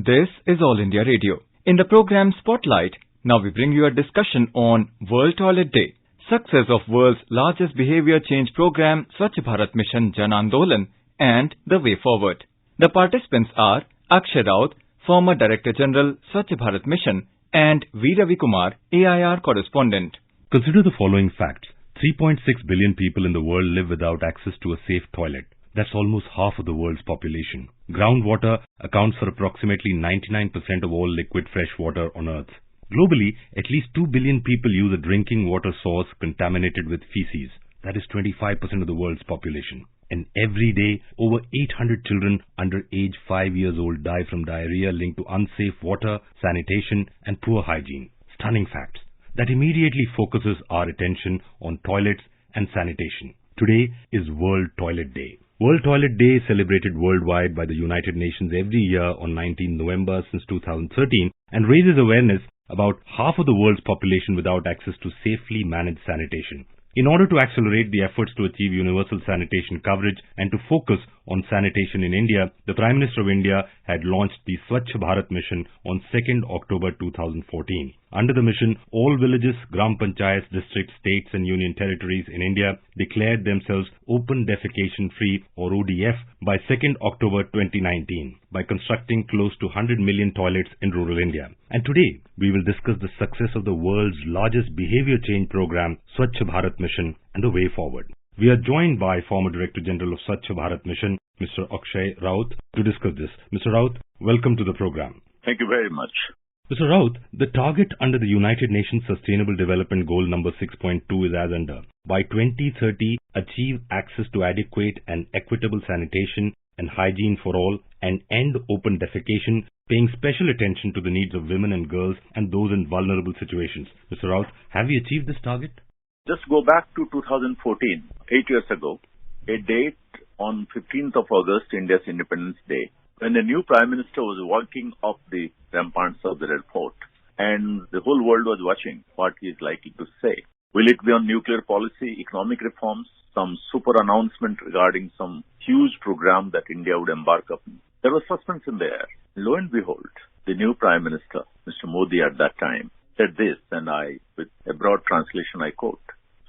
This is All India Radio. In the program Spotlight, now we bring you a discussion on World Toilet Day, success of world's largest behavior change program Swachh Bharat Mission Jan Andolan, and the way forward. The participants are Akshay Raut, former Director General Swachh Bharat Mission, and V. Ravi Kumar, AIR correspondent. Consider the following facts. 3.6 billion people in the world live without access to a safe toilet. That's almost half of the world's population. Groundwater accounts for approximately 99% of all liquid fresh water on Earth. Globally, at least 2 billion people use a drinking water source contaminated with feces. That is 25% of the world's population. And every day, over 800 children under age 5 years old die from diarrhea linked to unsafe water, sanitation, and poor hygiene. Stunning facts that immediately focuses our attention on toilets and sanitation. Today is World Toilet Day. World Toilet Day is celebrated worldwide by the United Nations every year on 19 November since 2013 and raises awareness about half of the world's population without access to safely managed sanitation. In order to accelerate the efforts to achieve universal sanitation coverage and to focus on sanitation in India, the Prime Minister of India had launched the Swachh Bharat Mission on 2nd October 2014. Under the mission, all villages, Gram Panchayats, districts, states and union territories in India declared themselves open defecation free or ODF by 2nd October 2019 by constructing close to 100 million toilets in rural India. And today, we will discuss the success of the world's largest behavior change program, Swachh Bharat Mission, and the way forward. We are joined by former Director General of Swachh Bharat Mission, Mr. Akshay Raut, to discuss this. Mr. Raut, welcome to the program. Thank you very much. Mr. Raut, the target under the United Nations Sustainable Development Goal number 6.2 is as under. By 2030, achieve access to adequate and equitable sanitation and hygiene for all and end open defecation, paying special attention to the needs of women and girls and those in vulnerable situations. Mr. Raut, have we achieved this target? Just go back to 2014, 8 years ago, a date on 15th of August, India's Independence Day, when the new Prime Minister was walking up the ramparts of the Red Fort, and the whole world was watching what he is likely to say. Will it be on nuclear policy, economic reforms, some super announcement regarding some huge program that India would embark upon? There was suspense in the air. Lo and behold, the new Prime Minister, Mr. Modi at that time, said this, and with a broad translation, I quote,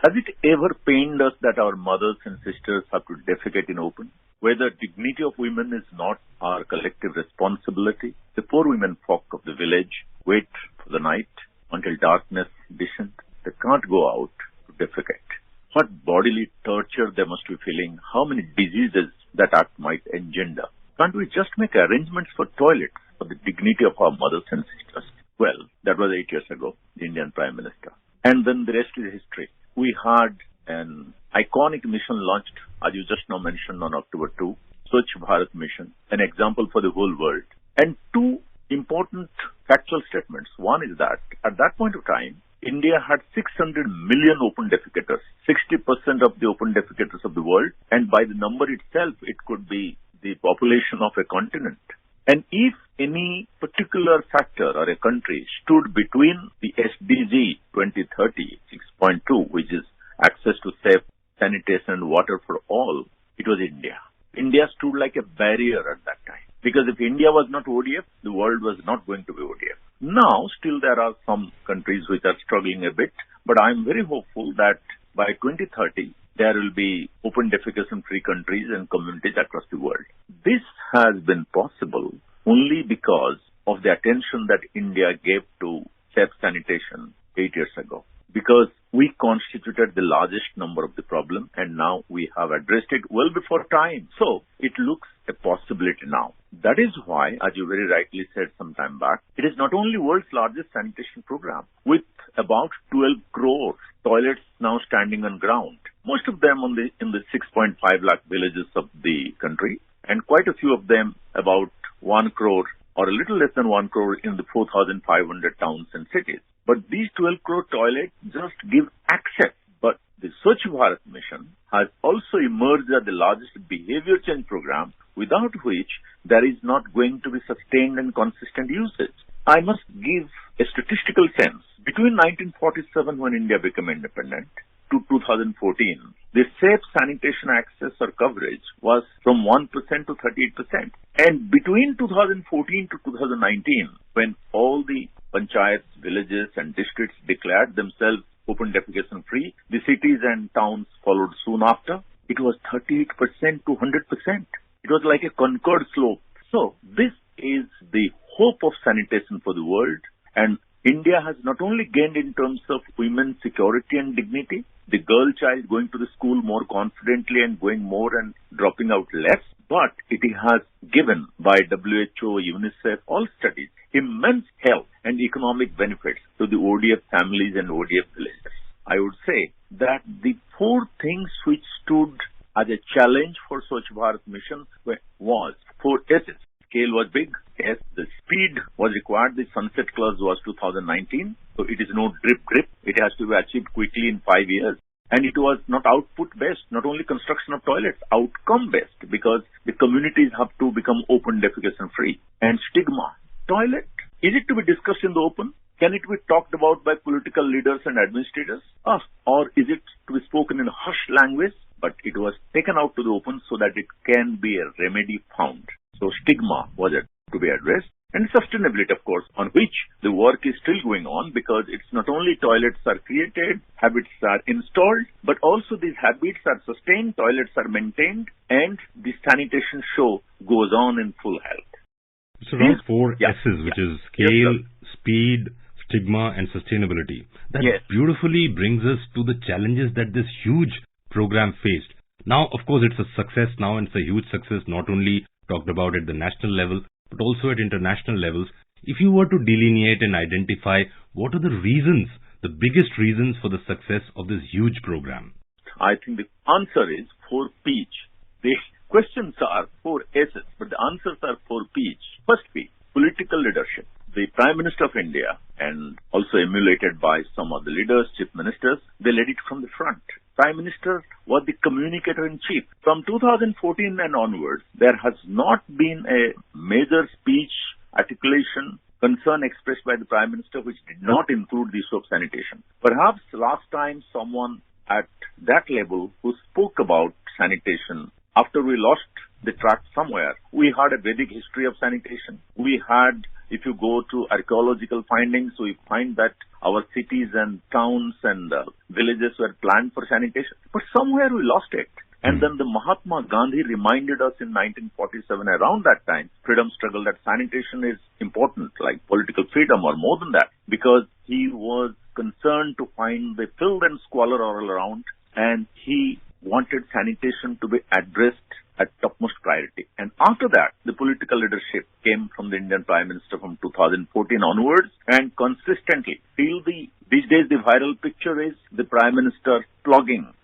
"Has it ever pained us that our mothers and sisters have to defecate in open? Whether dignity of women is not our collective responsibility? The poor women folk of the village wait for the night until darkness descends. They can't go out to defecate. What bodily torture they must be feeling, how many diseases that act might engender. Can't we just make arrangements for toilets for the dignity of our mothers and sisters?" Well, that was 8 years ago, the Indian Prime Minister. And then the rest is history. We had an iconic mission launched, as you just now mentioned, on October 2, Swachh Bharat Mission, an example for the whole world. And two important factual statements. One is that at that point of time, India had 600 million open defecators, 60% of the open defecators of the world, and by the number itself, it could be the population of a continent. And if any particular factor or a country stood between the SDG 2030 6.2, which is access to safe sanitation and water for all, it was India. India stood like a barrier at that time. Because if India was not ODF, the world was not going to be ODF. Now, still there are some countries which are struggling a bit, but I'm very hopeful that by 2030, there will be open defecation-free countries and communities across the world. This has been possible only because of the attention that India gave to safe sanitation 8 years ago. Because we constituted the largest number of the problem and now we have addressed it well before time. So it looks a possibility now. That is why, as you very rightly said some time back, it is not only world's largest sanitation program with about 12 crore toilets now standing on ground. Most of them in the 6.5 lakh villages of the country and quite a few of them about 1 crore or a little less than 1 crore in the 4,500 towns and cities. But these 12 crore toilets just give access. But the Swachh Bharat Mission has also emerged as the largest behavior change program without which there is not going to be sustained and consistent usage. I must give a statistical sense. Between 1947 when India became independent to 2014, the safe sanitation access or coverage was from 1% to 38%. And between 2014 to 2019, when all the panchayats, villages and districts declared themselves open defecation free, the cities and towns followed soon after. It was 38% to 100%. It was like a conquered slope. So this is the hope of sanitation for the world. And India has not only gained in terms of women's security and dignity, the girl child going to the school more confidently and going more and dropping out less, but it has given by WHO, UNICEF, all studies, immense health and economic benefits to the ODF families and ODF villages. I would say that the four things which stood as a challenge for Swachh Bharat Mission was four S's. Scale was big. S, the speed was required. The sunset clause was 2019. So it is no drip. It has to be achieved quickly in 5 years. And it was not output based, not only construction of toilets, outcome based, because the communities have to become open defecation free. And stigma. Toilet, is it to be discussed in the open? Can it be talked about by political leaders and administrators? Or is it to be spoken in hushed language? But it was taken out to the open so that it can be a remedy found. So stigma was to be addressed. And sustainability, of course, on which the work is still going on, because it's not only toilets are created, habits are installed, but also these habits are sustained, toilets are maintained, and the sanitation show goes on in full health. So around four S's, which is scale, speed, stigma, and sustainability. That beautifully brings us to the challenges that this huge program faced. Now, of course, it's a success now, and it's a huge success, not only talked about at the national level, but also at international levels. If you were to delineate and identify what are the reasons, the biggest reasons for the success of this huge program? I think the answer is 4 P's. The questions are 4 S's, but the answers are 4 P's. First P, political leadership. The Prime Minister of India, and also emulated by some of the leaders, chief ministers, they led it from the front. Prime Minister was the communicator in chief. From 2014 and onwards, there has not been a major speech, articulation, concern expressed by the Prime Minister which did not include the issue of sanitation. Perhaps last time someone at that level who spoke about sanitation, after we lost the track somewhere, we had a Vedic history of sanitation. We had, if you go to archaeological findings, we find that our cities and towns and villages were planned for sanitation. But somewhere we lost it. And then the Mahatma Gandhi reminded us in 1947, around that time, freedom struggle, that sanitation is important, like political freedom or more than that, because he was concerned to find the filth and squalor all around, and he wanted sanitation to be addressed at topmost priority. And after that, the political leadership came from the Indian Prime Minister from 2014 onwards, and consistently till these days the viral picture is the Prime Minister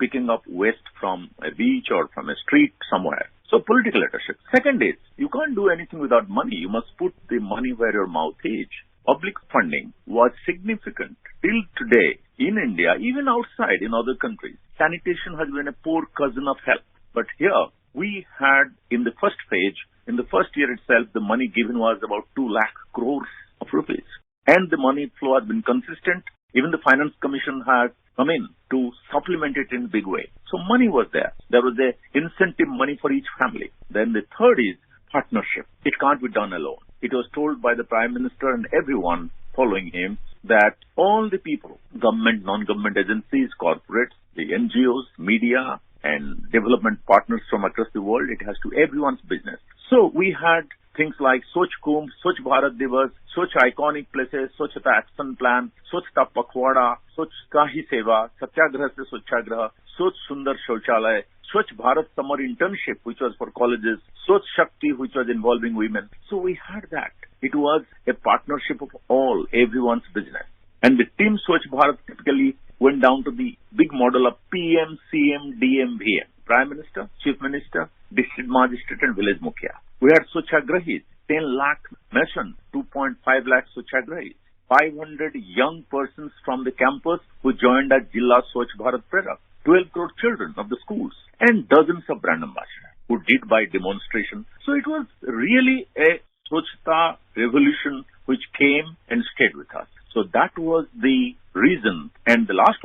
picking up waste from a beach or from a street somewhere. So political leadership. Second is, you can't do anything without money. You must put the money where your mouth is. Public funding was significant till today in India, even outside in other countries. Sanitation has been a poor cousin of health. But here, we had, in the first phase, in the first year itself, the money given was about 2 lakh crores of rupees. And the money flow has been consistent. Even the Finance Commission has come in to supplement it in a big way. So money was there. There was a incentive money for each family. Then the third is partnership. It can't be done alone. It was told by the Prime Minister and everyone following him that all the people, government, non-government agencies, corporates, the NGOs, media, and development partners from across the world, it has to everyone's business. So we had things like Swachh Kumbh, Swachh Bharat Divas, Swachh Iconic Places, Swachhta Action Plan, Swachhta Pakhwada, Swachh Kahi Seva, Satyagraha se Swachhagraha, Swachh Sundar Shauchalaya, Swachh Bharat Summer Internship, which was for colleges, Swachh Shakti, which was involving women. So we had that. It was a partnership of all, everyone's business. And the team Swachh Bharat typically went down to the big model of PM, CM, DM, VM. Prime Minister, Chief Minister, District Magistrate and Village Mukhya. We had Swachhagrahis, 10 lakh mission, 2.5 lakh Swachhagrahis, 500 young persons from the campus who joined as Jilla Swachh Bharat Prerak, 12 crore children of the schools, and dozens of brand ambassadors who did by demonstration. So it was really a Swachhta revolution which came and stayed with us. So that was the reason. And the last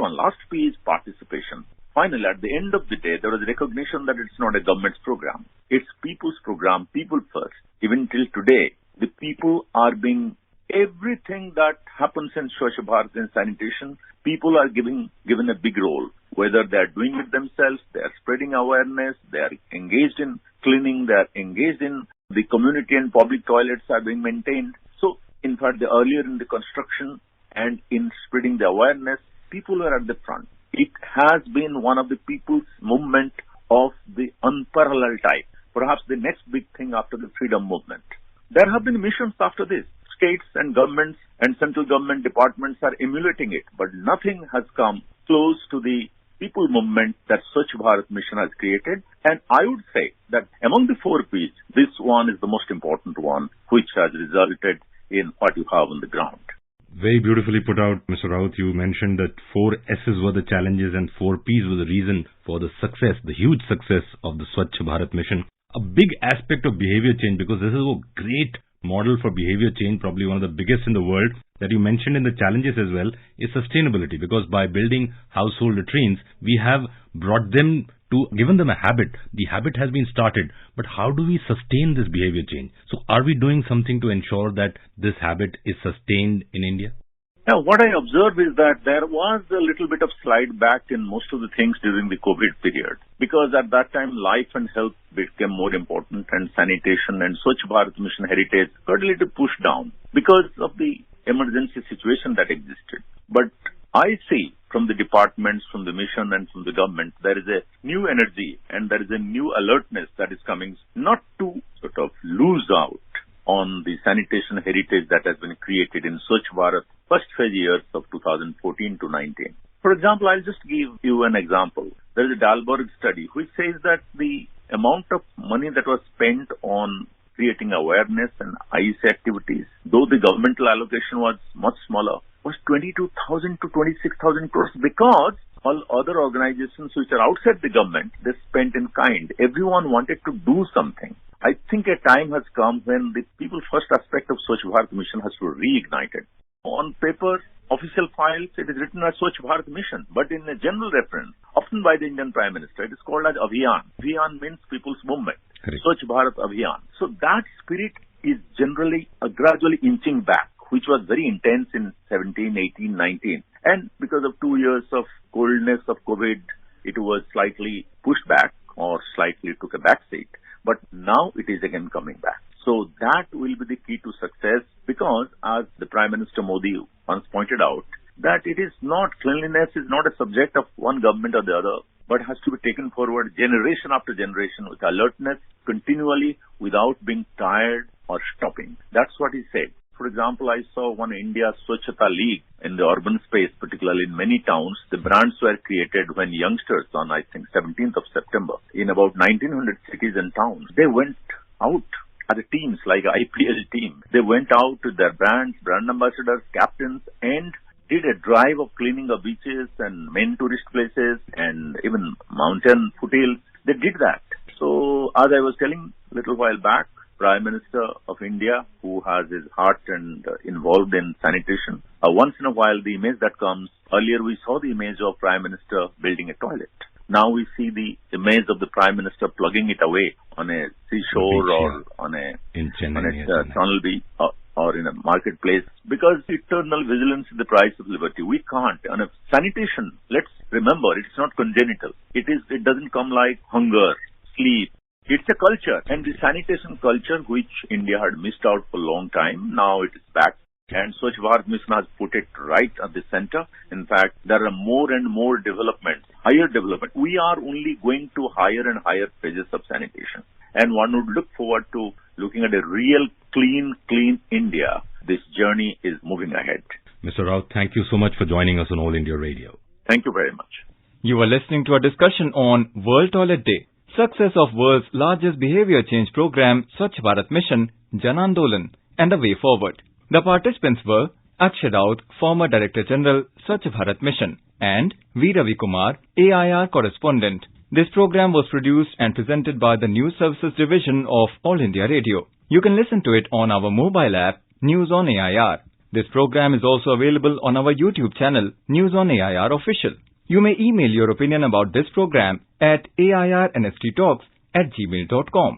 P is participation. Finally, at the end of the day, there was recognition that it's not a government's program. It's people's program, people first. Even till today, the people are being, everything that happens in Swachh Bharat in sanitation, people are given a big role. Whether they are doing it themselves, they are spreading awareness, they are engaged in cleaning, they are engaged in the community and public toilets are being maintained. So, in fact, earlier in the construction and in spreading the awareness, people were at the front. It has been one of the people's movement of the unparalleled type. Perhaps the next big thing after the freedom movement. There have been missions after this. States and governments and central government departments are emulating it, but nothing has come close to the people movement that Swachh Bharat Mission has created. And I would say that among the 4 Ps, this one is the most important one, which has resulted in what you have on the ground. Very beautifully put out, Mr. Raut. You mentioned that 4 S's were the challenges and 4 P's were the reason for the success, the huge success of the Swachh Bharat Mission. A big aspect of behavior change, because this is a great model for behavior change, probably one of the biggest in the world, that you mentioned in the challenges as well, is sustainability. Because by building household latrines, we have brought them to, given them a habit. The habit has been started, but how do we sustain this behavior change? So are we doing something to ensure that this habit is sustained in India? Now, what I observed is that there was a little bit of slide back in most of the things during the COVID period, because at that time life and health became more important, and sanitation and Swachh Bharat Mission heritage got a little pushed down because of the emergency situation that existed. But I see from the departments, from the mission and from the government, there is a new energy and there is a new alertness that is coming, not to sort of lose out on the sanitation heritage that has been created in Swachh Bharat first phase years of 2014 to 19. For example, I'll just give you an example. There is a Dalberg study which says that the amount of money that was spent on creating awareness and IEC activities, though the governmental allocation was much smaller, was 22,000 to 26,000 crores, because all other organizations which are outside the government, they spent in kind. Everyone wanted to do something. I think a time has come when the people first aspect of Swachh Bharat Mission has to be reignited. On paper, official files, it is written as Swachh Bharat Mission, but in a general reference, often by the Indian Prime Minister, it is called as Abhiyan. Abhiyan means people's movement. Correct. Swachh Bharat Abhiyan. So that spirit is generally gradually inching back, which was very intense in 17, 18, 19. And because of 2 years of coldness of COVID, it was slightly pushed back or slightly took a back seat. But now it is again coming back. So that will be the key to success, because as the Prime Minister Modi once pointed out, that it is not, cleanliness is not a subject of one government or the other, but has to be taken forward generation after generation with alertness, continually, without being tired or stopping. That's what he said. For example, I saw one India Swachhata League in the urban space, particularly in many towns. The brands were created when youngsters on, I think, 17th of September, in about 1900 cities and towns, they went out as teams, like an IPL team. They went out with their brands, brand ambassadors, captains, and did a drive of cleaning of beaches and main tourist places and even mountain foothills. They did that. So, as I was telling a little while back, Prime Minister of India, who has his heart and involved in sanitation, once in a while the image that comes, earlier we saw the image of Prime Minister building a toilet. Now we see the image of the Prime Minister plugging it away on a seashore or on a tunnel beach or in a marketplace, because eternal vigilance is the price of liberty. We can't. On a sanitation, let's remember, it's not congenital. It doesn't come like hunger, sleep. It's a culture, and the sanitation culture, which India had missed out for a long time, now it is back. And Swachh Bharat Mission has put it right at the center. In fact, there are more and more developments, higher development. We are only going to higher and higher phases of sanitation. And one would look forward to looking at a real clean India. This journey is moving ahead. Mr. Raut, thank you so much for joining us on All India Radio. Thank you very much. You are listening to a discussion on World Toilet Day, success of world's largest behavior change program, Swachh Bharat Mission, Jan Andolan, and the way forward. The participants were Akshay Raut, former Director General, Swachh Bharat Mission, and V. Ravi Kumar, AIR correspondent. This program was produced and presented by the News Services Division of All India Radio. You can listen to it on our mobile app, News on AIR. This program is also available on our YouTube channel, News on AIR Official. You may email your opinion about this program at airnsttalks@gmail.com.